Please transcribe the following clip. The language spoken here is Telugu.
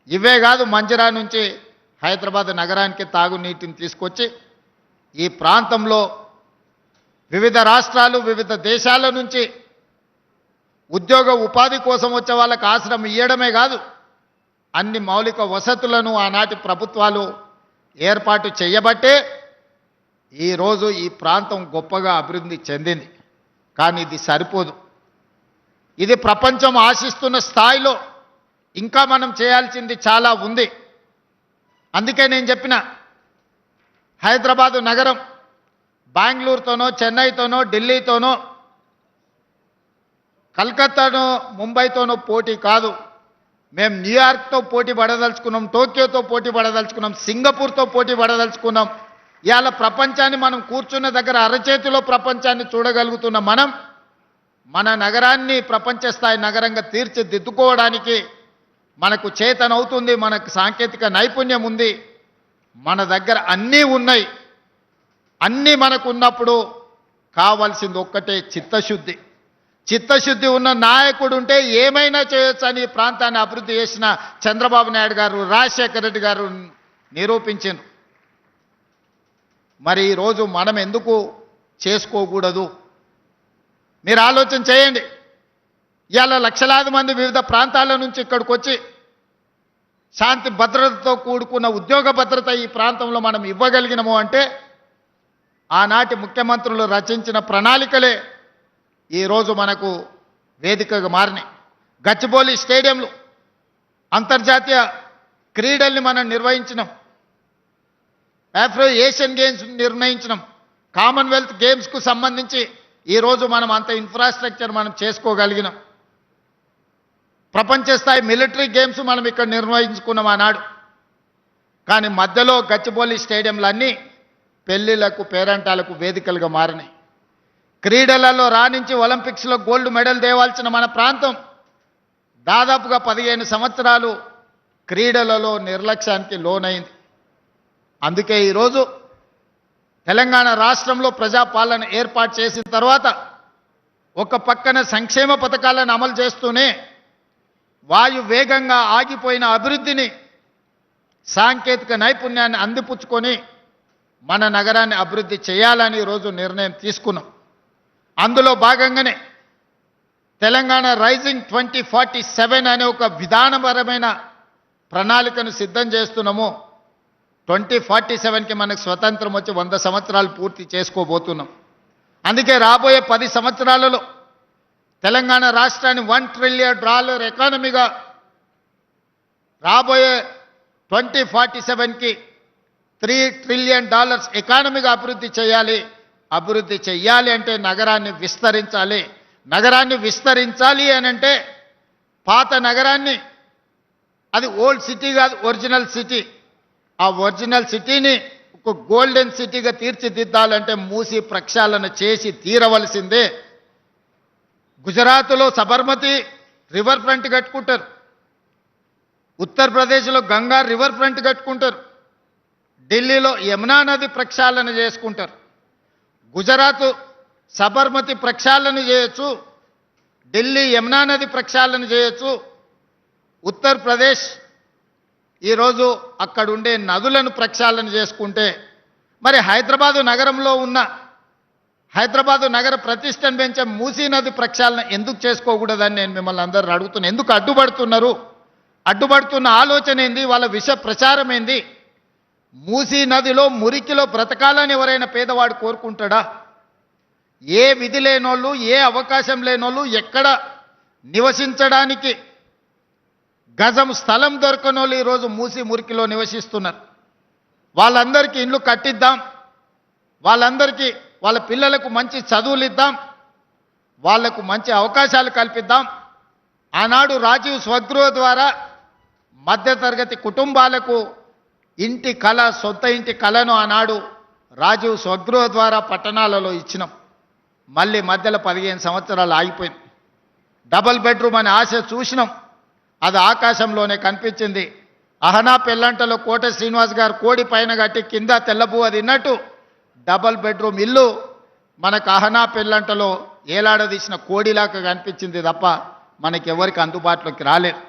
ఇవే కాదు, మంజిరా నుంచి హైదరాబాద్ నగరానికి తాగునీటిని తీసుకొచ్చి ఈ ప్రాంతంలో వివిధ రాష్ట్రాలు వివిధ దేశాల నుంచి ఉద్యోగ ఉపాధి కోసం వచ్చే వాళ్ళకి ఆశ్రమం ఇవ్వడమే కాదు, అన్ని మౌలిక వసతులను ఆనాటి ప్రభుత్వాలు ఏర్పాటు చేయబట్టే ఈరోజు ఈ ప్రాంతం గొప్పగా అభివృద్ధి చెందింది. కానీ ఇది సరిపోదు. ఇది ప్రపంచం ఆశిస్తున్న స్థాయిలో ఇంకా మనం చేయాల్సింది చాలా ఉంది. అందుకే నేను చెప్పిన హైదరాబాదు నగరం బెంగళూరుతోనో చెన్నైతోనో ఢిల్లీతోనో కలకత్తానో ముంబైతోనో పోటీ కాదు. మేము న్యూయార్క్తో పోటీ పడదలుచుకున్నాం, టోక్యోతో పోటీ పడదలుచుకున్నాం, సింగపూర్తో పోటీ పడదలుచుకున్నాం. ఇవాళ ప్రపంచాన్ని మనం కూర్చున్న దగ్గర అరచేతిలో ప్రపంచాన్ని చూడగలుగుతున్న మనం మన నగరాన్ని ప్రపంచ స్థాయి నగరంగా తీర్చిదిద్దుకోవడానికి మనకు చేతనవుతుంది, మనకు సాంకేతిక నైపుణ్యం ఉంది, మన దగ్గర అన్నీ ఉన్నాయి. అన్నీ మనకు ఉన్నప్పుడు కావాల్సింది ఒక్కటే చిత్తశుద్ధి. చిత్తశుద్ధి ఉన్న నాయకుడు ఉంటే ఏమైనా చేయొచ్చు అని ఈ ప్రాంతాన్ని అభివృద్ధి చేసిన చంద్రబాబు నాయుడు గారు, రాజశేఖర రెడ్డి గారు నిరూపించారు. మరి ఈరోజు మనం ఎందుకు చేసుకోకూడదు? మీరు ఆలోచన చేయండి. ఇవాళ లక్షలాది మంది వివిధ ప్రాంతాల నుంచి ఇక్కడికి వచ్చి శాంతి భద్రతతో కూడుకున్న ఉద్యోగ భద్రత ఈ ప్రాంతంలో మనం ఇవ్వగలిగినము అంటే ఆనాటి ముఖ్యమంత్రులు రచించిన ప్రణాళికలే ఈరోజు మనకు వేదికగా మారినాయి. గచ్చిబౌలి స్టేడియంలో అంతర్జాతీయ క్రీడల్ని మనం నిర్వహించినాం, ఆఫ్రో ఏషియన్ గేమ్స్ నిర్ణయించినాం, కామన్వెల్త్ గేమ్స్కు సంబంధించి ఈరోజు మనం అంత ఇన్ఫ్రాస్ట్రక్చర్ మనం చేసుకోగలిగినాం. ప్రపంచ స్థాయి మిలిటరీ గేమ్స్ మనం ఇక్కడ నిర్వహించుకున్నాం ఆనాడు. కానీ మధ్యలో గచ్చిబౌలి స్టేడియంలన్నీ పెళ్లిళ్లకు పేరంటాలకు వేదికలుగా మారినాయి. క్రీడలలో రాణించి ఒలింపిక్స్లో గోల్డ్ మెడల్ తేవాల్సిన మన ప్రాంతం దాదాపుగా 15 సంవత్సరాలు క్రీడలలో నిర్లక్ష్యానికి లోనైంది. అందుకే ఈరోజు తెలంగాణ రాష్ట్రంలో ప్రజాపాలన ఏర్పాటు చేసిన తర్వాత ఒక పక్కన సంక్షేమ పథకాలను అమలు చేస్తూనే వాయు వేగంగా ఆగిపోయిన అభివృద్ధిని సాంకేతిక నైపుణ్యాన్ని అందిపుచ్చుకొని మన నగరాన్ని అభివృద్ధి చేయాలని ఈరోజు నిర్ణయం తీసుకున్నాం. అందులో భాగంగానే తెలంగాణ రైజింగ్ 2047 అనే ఒక విధానపరమైన ప్రణాళికను సిద్ధం చేస్తున్నాము. 2047కి మనకు స్వతంత్రం వచ్చి 100 సంవత్సరాలు పూర్తి చేసుకోబోతున్నాం. అందుకే రాబోయే 10 సంవత్సరాలలో తెలంగాణ రాష్ట్రాన్ని $1 ట్రిలియన్ ఎకానమీగా రాబోయే 2047కి $3 ట్రిలియన్ ఎకానమీగా అభివృద్ధి చేయాలి. అభివృద్ధి చెయ్యాలి అంటే నగరాన్ని విస్తరించాలి. నగరాన్ని విస్తరించాలి అని అంటే పాత నగరాన్ని, అది ఓల్డ్ సిటీ కాదు, ఒరిజినల్ సిటీ, ఆ ఒరిజినల్ సిటీని ఒక గోల్డెన్ సిటీగా తీర్చిదిద్దాలంటే మూసి ప్రక్షాళన చేసి తీరవలసిందే. గుజరాత్లో సబర్మతి రివర్ ఫ్రంట్ కట్టుకుంటారు, ఉత్తరప్రదేశ్లో గంగా రివర్ ఫ్రంట్ కట్టుకుంటారు, ఢిల్లీలో యమునా నది ప్రక్షాళన చేసుకుంటారు. గుజరాత్ సబర్మతి ప్రక్షాళన చేయొచ్చు, ఢిల్లీ యమునా నది ప్రక్షాళన చేయొచ్చు, ఉత్తరప్రదేశ్ ఈరోజు అక్కడ ఉండే నదులను ప్రక్షాళన చేసుకుంటే మరి హైదరాబాదు నగరంలో ఉన్న హైదరాబాదు నగర ప్రతిష్టను పెంచే మూసీ నది ప్రక్షాళన ఎందుకు చేసుకోకూడదని నేను మిమ్మల్ని అందరూ అడుగుతున్నాను. ఎందుకు అడ్డుపడుతున్నారు? అడ్డుపడుతున్న ఆలోచన ఏంది? వాళ్ళ విష ప్రచారం ఏంది? మూసీ నదిలో మురికిలో బ్రతకాలని ఎవరైనా పేదవాడు కోరుకుంటాడా? ఏ విధి లేనోళ్ళు, ఏ అవకాశం లేనోళ్ళు, ఎక్కడ నివసించడానికి గజం స్థలం దొరకనోళ్ళు ఈరోజు మూసి మురికిలో నివసిస్తున్నారు. వాళ్ళందరికీ ఇల్లు కట్టిద్దాం, వాళ్ళందరికీ వాళ్ళ పిల్లలకు మంచి చదువులు ఇద్దాం, వాళ్లకు మంచి అవకాశాలు కల్పిద్దాం. ఆనాడు రాజీవ్ స్వగృహ ద్వారా మధ్యతరగతి కుటుంబాలకు ఇంటి కళ, సొంత ఇంటి కళను ఆనాడు రాజీవ్ స్వగృహ ద్వారా పట్టణాలలో ఇచ్చినాం. మళ్ళీ మధ్యలో 15 సంవత్సరాలు ఆగిపోయింది. డబుల్ బెడ్రూమ్ అనే ఆశ చూసినాం, అది ఆకాశంలోనే కనిపించింది. అహనా పెళ్ళంటలో కోట శ్రీనివాస్ గారు కోడి పైన కట్టి కింద తెల్లబువ్వ తిన్నట్టు డబుల్ బెడ్రూమ్ ఇల్లు మనకు అహనా పెళ్ళంటలో ఏలాడదీసిన కోడిలాగా కనిపించింది తప్ప మనకెవరికి అందుబాటులోకి రాలేదు.